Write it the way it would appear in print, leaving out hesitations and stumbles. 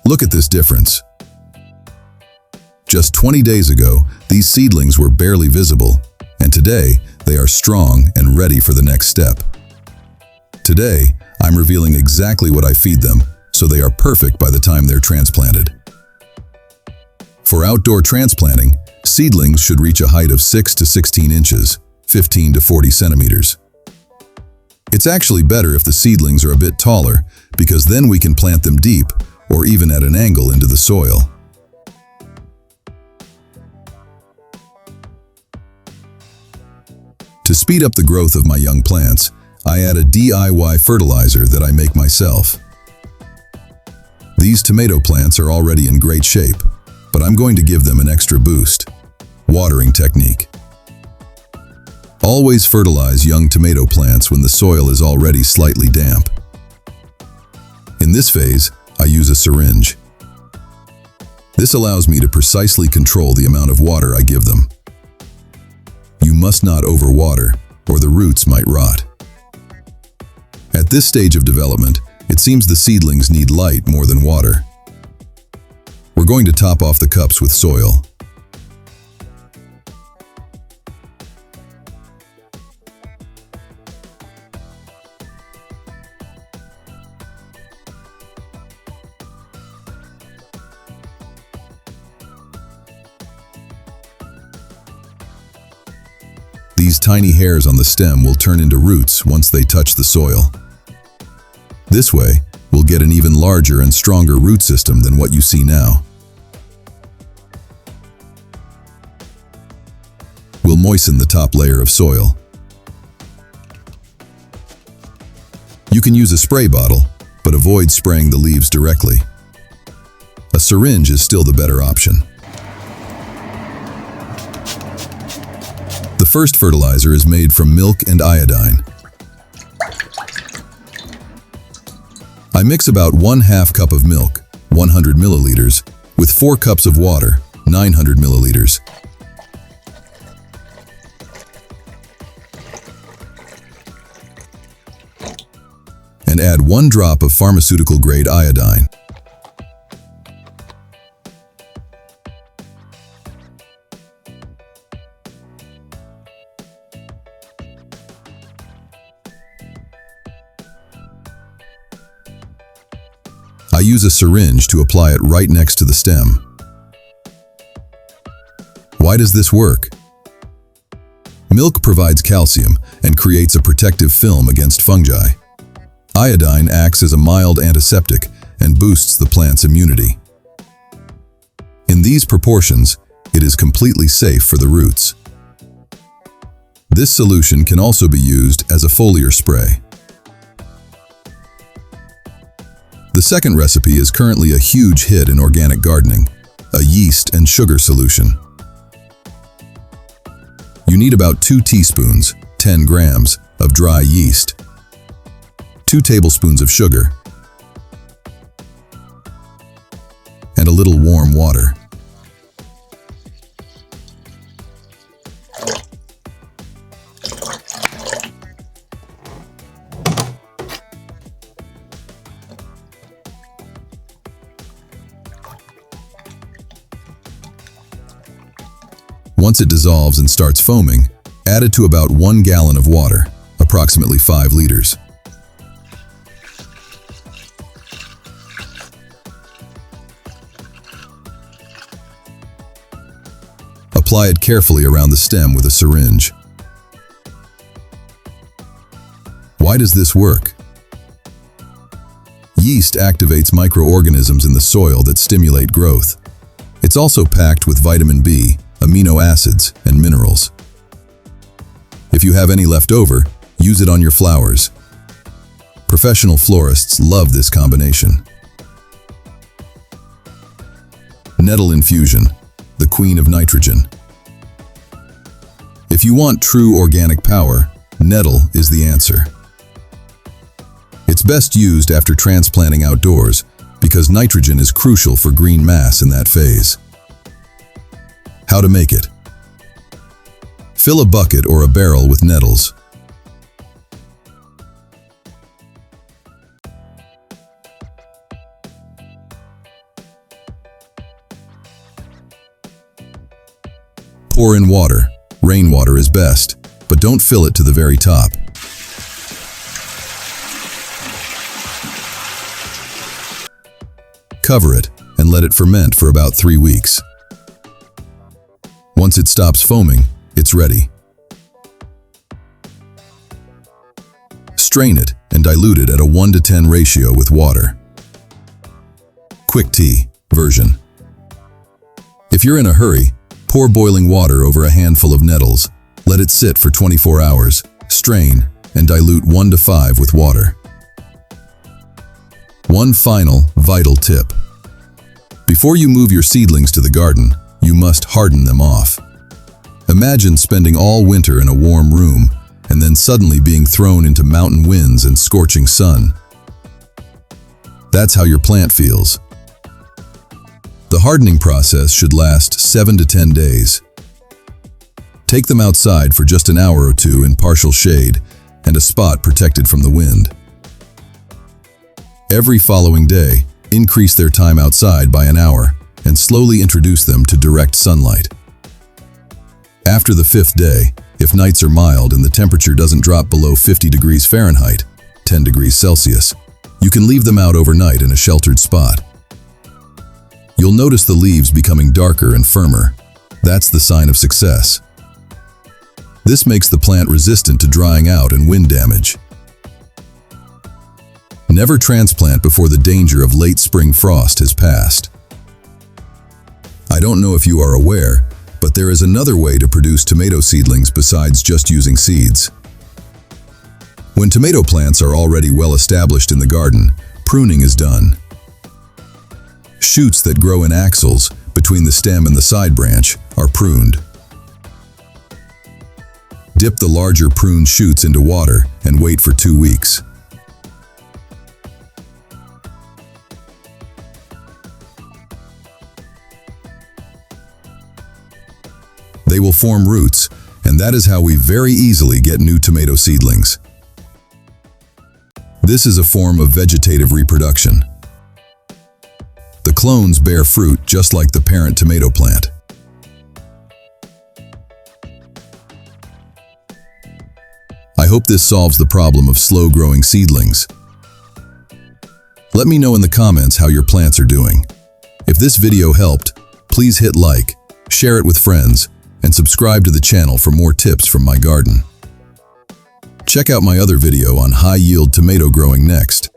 Look at this difference. Just 20 days ago, these seedlings were barely visible, and today they are strong and ready for the next step. Today, I'm revealing exactly what I feed them, so they are perfect by the time they're transplanted. For outdoor transplanting, seedlings should reach a height of 6 to 16 inches, 15 to 40 centimeters. It's actually better if the seedlings are a bit taller, because then we can plant them deep or even at an angle into the soil. To speed up the growth of my young plants, I add a DIY fertilizer that I make myself. These tomato plants are already in great shape, but I'm going to give them an extra boost. Watering technique. Always fertilize young tomato plants when the soil is already slightly damp. In this phase, I use a syringe. This allows me to precisely control the amount of water I give them. You must not overwater, or the roots might rot. At this stage of development, it seems the seedlings need light more than water. We're going to top off the cups with soil. These tiny hairs on the stem will turn into roots once they touch the soil. This way, we'll get an even larger and stronger root system than what you see now. We'll moisten the top layer of soil. You can use a spray bottle, but avoid spraying the leaves directly. A syringe is still the better option. The first fertilizer is made from milk and iodine. I mix about 1/2 cup of milk, 100 milliliters, with 4 cups of water, 900 milliliters. And add 1 drop of pharmaceutical-grade iodine. I use a syringe to apply it right next to the stem. Why does this work? Milk provides calcium and creates a protective film against fungi. Iodine acts as a mild antiseptic and boosts the plant's immunity. In these proportions, it is completely safe for the roots. This solution can also be used as a foliar spray. The second recipe is currently a huge hit in organic gardening, a yeast and sugar solution. You need about 2 teaspoons, 10 grams, of dry yeast, 2 tablespoons of sugar, and a little warm water. Once it dissolves and starts foaming, add it to about 1 gallon of water, approximately 5 liters. Apply it carefully around the stem with a syringe. Why does this work? Yeast activates microorganisms in the soil that stimulate growth. It's also packed with vitamin B, amino acids, and minerals. If you have any left over, use it on your flowers. Professional florists love this combination. Nettle infusion, the queen of nitrogen. If you want true organic power, nettle is the answer. It's best used after transplanting outdoors because nitrogen is crucial for green mass in that phase. How to make it. Fill a bucket or a barrel with nettles. Pour in water. Rainwater is best, but don't fill it to the very top. Cover it and let it ferment for about 3 weeks. Once it stops foaming, it's ready. Strain it and dilute it at a 1:10 ratio with water. Quick tea version. If you're in a hurry, pour boiling water over a handful of nettles, let it sit for 24 hours, strain, and dilute 1 to 5 with water. One final, vital tip. Before you move your seedlings to the garden, you must harden them off. Imagine spending all winter in a warm room and then suddenly being thrown into mountain winds and scorching sun. That's how your plant feels. The hardening process should last 7 to 10 days. Take them outside for just an hour or two in partial shade and a spot protected from the wind. Every following day, increase their time outside by an hour and slowly introduce them to direct sunlight. After the 5th day, if nights are mild and the temperature doesn't drop below 50 degrees Fahrenheit, 10 degrees Celsius, you can leave them out overnight in a sheltered spot. You'll notice the leaves becoming darker and firmer. That's the sign of success. This makes the plant resistant to drying out and wind damage. Never transplant before the danger of late spring frost has passed. I don't know if you are aware, but there is another way to produce tomato seedlings besides just using seeds. When tomato plants are already well established in the garden, pruning is done. Shoots that grow in axils between the stem and the side branch are pruned. Dip the larger pruned shoots into water and wait for 2 weeks. They will form roots, and that is how we very easily get new tomato seedlings. This is a form of vegetative reproduction. The clones bear fruit just like the parent tomato plant. I hope this solves the problem of slow-growing seedlings. Let me know in the comments how your plants are doing. If this video helped, please hit like, share it with friends, and subscribe to the channel for more tips from my garden. Check out my other video on high-yield tomato growing next.